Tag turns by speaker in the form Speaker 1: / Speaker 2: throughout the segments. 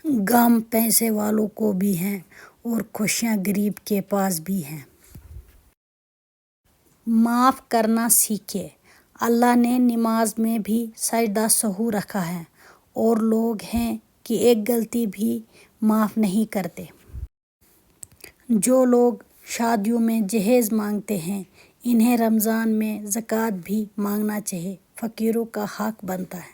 Speaker 1: غم پیسے والوں کو بھی ہیں اور خوشیاں غریب کے پاس بھی ہیں۔ معاف کرنا سیکھیں۔ اللہ نے نماز میں بھی سجدہ سہو رکھا ہے، اور لوگ ہیں کہ ایک غلطی بھی معاف نہیں کرتے۔ جو لوگ شادیوں میں جہیز مانگتے ہیں، انہیں رمضان میں زکوٰۃ بھی مانگنا چاہیے، فقیروں کا حق بنتا ہے۔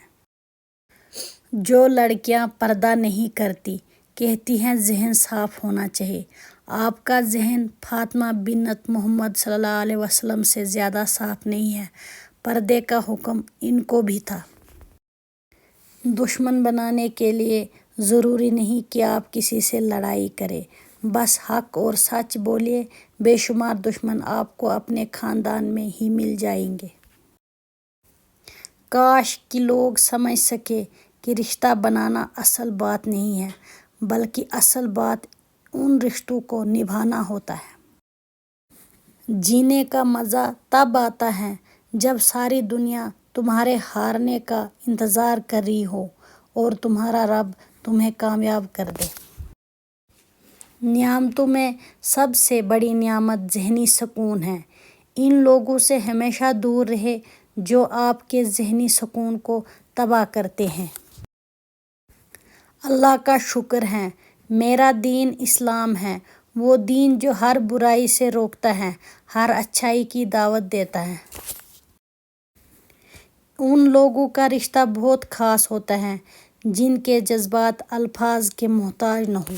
Speaker 1: جو لڑکیاں پردہ نہیں کرتی، کہتی ہیں ذہن صاف ہونا چاہیے۔ آپ کا ذہن فاطمہ بنت محمد صلی اللہ علیہ وسلم سے زیادہ صاف نہیں ہے۔ پردے کا حکم ان کو بھی تھا۔ دشمن بنانے کے لیے ضروری نہیں کہ آپ کسی سے لڑائی کریں، بس حق اور سچ بولیے۔ بے شمار دشمن آپ کو اپنے خاندان میں ہی مل جائیں گے۔ کاش کہ لوگ سمجھ سکیں کہ رشتہ بنانا اصل بات نہیں ہے، بلکہ اصل بات ان رشتوں کو نبھانا ہوتا ہے۔ جینے کا مزہ تب آتا ہے جب ساری دنیا تمہارے ہارنے کا انتظار کر رہی ہو اور تمہارا رب تمہیں کامیاب کر دے۔ نعمتوں میں سب سے بڑی نعمت ذہنی سکون ہے۔ ان لوگوں سے ہمیشہ دور رہیں جو آپ کے ذہنی سکون کو تباہ کرتے ہیں۔ اللہ کا شکر ہے، میرا دین اسلام ہے، وہ دین جو ہر برائی سے روکتا ہے، ہر اچھائی کی دعوت دیتا ہے۔ ان لوگوں کا رشتہ بہت خاص ہوتا ہے جن کے جذبات الفاظ کے محتاج نہ ہوں۔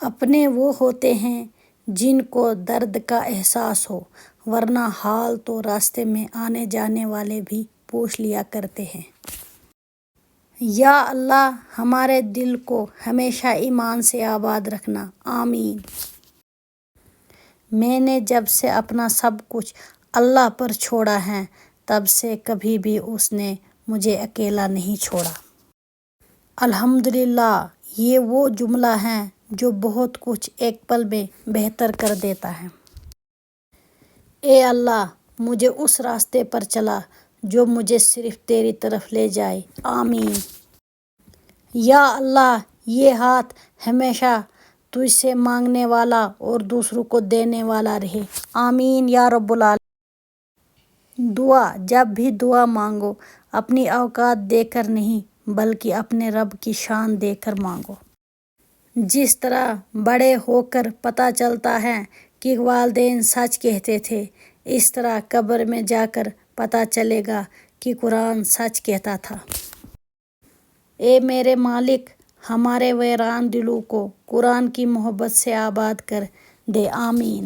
Speaker 1: اپنے وہ ہوتے ہیں جن کو درد کا احساس ہو، ورنہ حال تو راستے میں آنے جانے والے بھی پوچھ لیا کرتے ہیں۔ یا اللہ ہمارے دل کو ہمیشہ ایمان سے آباد رکھنا، آمین۔ میں نے جب سے اپنا سب کچھ اللہ پر چھوڑا ہے، تب سے کبھی بھی اس نے مجھے اکیلا نہیں چھوڑا۔ الحمدللہ، یہ وہ جملہ ہے جو بہت کچھ ایک پل میں بہتر کر دیتا ہے۔ اے اللہ، مجھے اس راستے پر چلا جو مجھے صرف تیری طرف لے جائے، آمین۔ یا اللہ، یہ ہاتھ ہمیشہ تجھ سے مانگنے والا اور دوسروں کو دینے والا رہے، آمین یا رب العالمین۔ دعا: جب بھی دعا مانگو، اپنی اوقات دیکھ کر نہیں بلکہ اپنے رب کی شان دیکھ کر مانگو۔ جس طرح بڑے ہو کر پتہ چلتا ہے کہ والدین سچ کہتے تھے، اس طرح قبر میں جا کر پتہ چلے گا کہ قرآن سچ کہتا تھا۔ اے میرے مالک، ہمارے ویران دلوں کو قرآن کی محبت سے آباد کر دے، آمین۔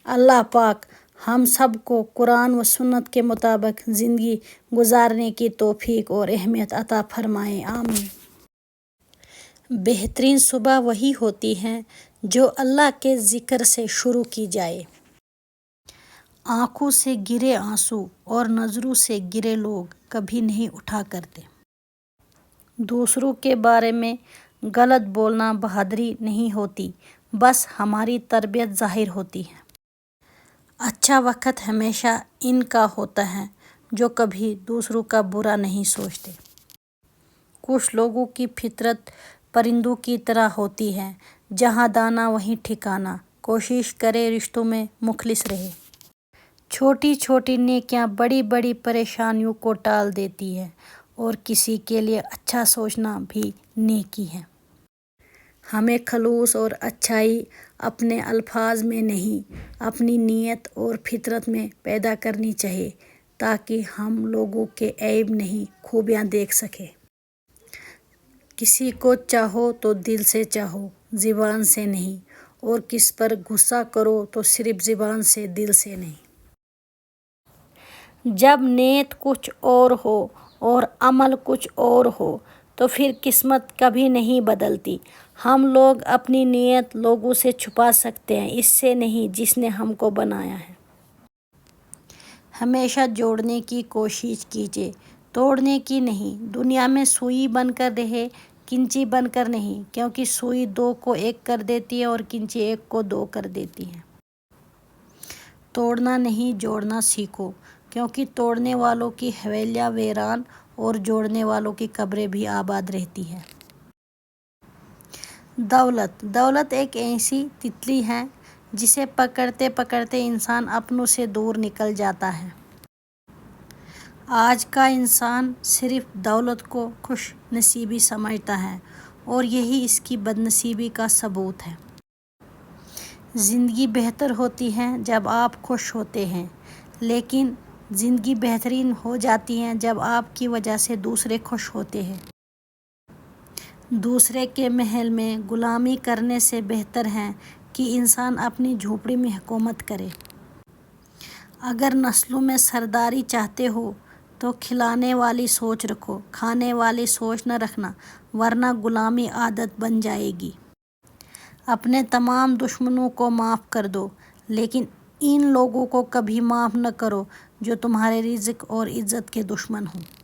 Speaker 1: اللہ پاک ہم سب کو قرآن و سنت کے مطابق زندگی گزارنے کی توفیق اور اہمیت عطا فرمائے، آمین۔ بہترین صبح وہی ہوتی ہے جو اللہ کے ذکر سے شروع کی جائے۔ آنکھوں سے گرے آنسو اور نظروں سے گرے لوگ کبھی نہیں اٹھا کرتے۔ دوسروں کے بارے میں غلط بولنا بہادری نہیں ہوتی، بس ہماری تربیت ظاہر ہوتی ہے۔ اچھا وقت ہمیشہ ان کا ہوتا ہے جو کبھی دوسروں کا برا نہیں سوچتے۔ کچھ لوگوں کی فطرت پرندوں کی طرح ہوتی ہے، جہاں دانا وہیں ٹھکانا۔ کوشش کرے رشتوں میں مخلص رہے۔ چھوٹی چھوٹی نیکیاں بڑی بڑی پریشانیوں کو ٹال دیتی ہیں، اور کسی کے لیے اچھا سوچنا بھی نیکی ہے۔ ہمیں خلوص اور اچھائی اپنے الفاظ میں نہیں، اپنی نیت اور فطرت میں پیدا کرنی چاہیے، تاکہ ہم لوگوں کے عیب نہیں خوبیاں دیکھ سکیں۔ کسی کو چاہو تو دل سے چاہو، زبان سے نہیں، اور کس پر غصہ کرو تو صرف زبان سے، دل سے نہیں۔ جب نیت کچھ اور ہو اور عمل کچھ اور ہو تو پھر قسمت کبھی نہیں بدلتی۔ ہم لوگ اپنی نیت لوگوں سے چھپا سکتے ہیں، اس سے نہیں جس نے ہم کو بنایا ہے۔ ہمیشہ جوڑنے کی کوشش کیجیے، توڑنے کی نہیں۔ دنیا میں سوئی بن کر رہے، کنچی بن کر نہیں، کیونکہ سوئی دو کو ایک کر دیتی ہے اور کنچی ایک کو دو کر دیتی ہے۔ توڑنا نہیں، جوڑنا سیکھو، کیونکہ توڑنے والوں کی حویلیاں ویران اور جوڑنے والوں کی قبریں بھی آباد رہتی ہیں۔ دولت ایک ایسی تتلی ہے جسے پکڑتے پکڑتے انسان اپنوں سے دور نکل جاتا ہے۔ آج کا انسان صرف دولت کو خوش نصیبی سمجھتا ہے اور یہی اس کی بد نصیبی کا ثبوت ہے۔ زندگی بہتر ہوتی ہے جب آپ خوش ہوتے ہیں، لیکن زندگی بہترین ہو جاتی ہے جب آپ کی وجہ سے دوسرے خوش ہوتے ہیں۔ دوسرے کے محل میں غلامی کرنے سے بہتر ہے کہ انسان اپنی جھونپڑی میں حکومت کرے۔ اگر نسلوں میں سرداری چاہتے ہو تو کھلانے والی سوچ رکھو، کھانے والی سوچ نہ رکھنا، ورنہ غلامی عادت بن جائے گی۔ اپنے تمام دشمنوں کو معاف کر دو، لیکن ان لوگوں کو کبھی معاف نہ کرو جو تمہارے رزق اور عزت کے دشمن ہوں۔